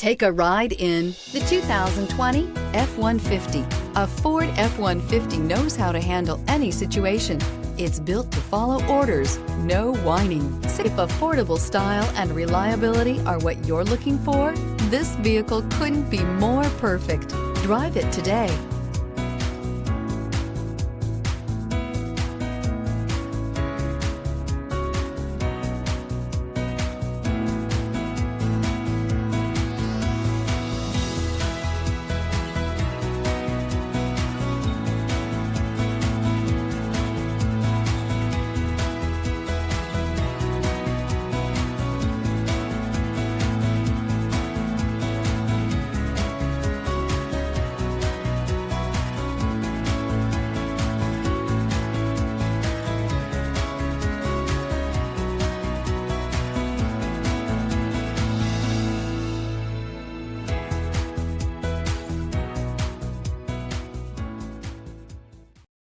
Take a ride in the 2020 F-150. A Ford F-150 knows how to handle any situation. It's built to follow orders, no whining. If affordable style and reliability are what you're looking for, this vehicle couldn't be more perfect. Drive it today.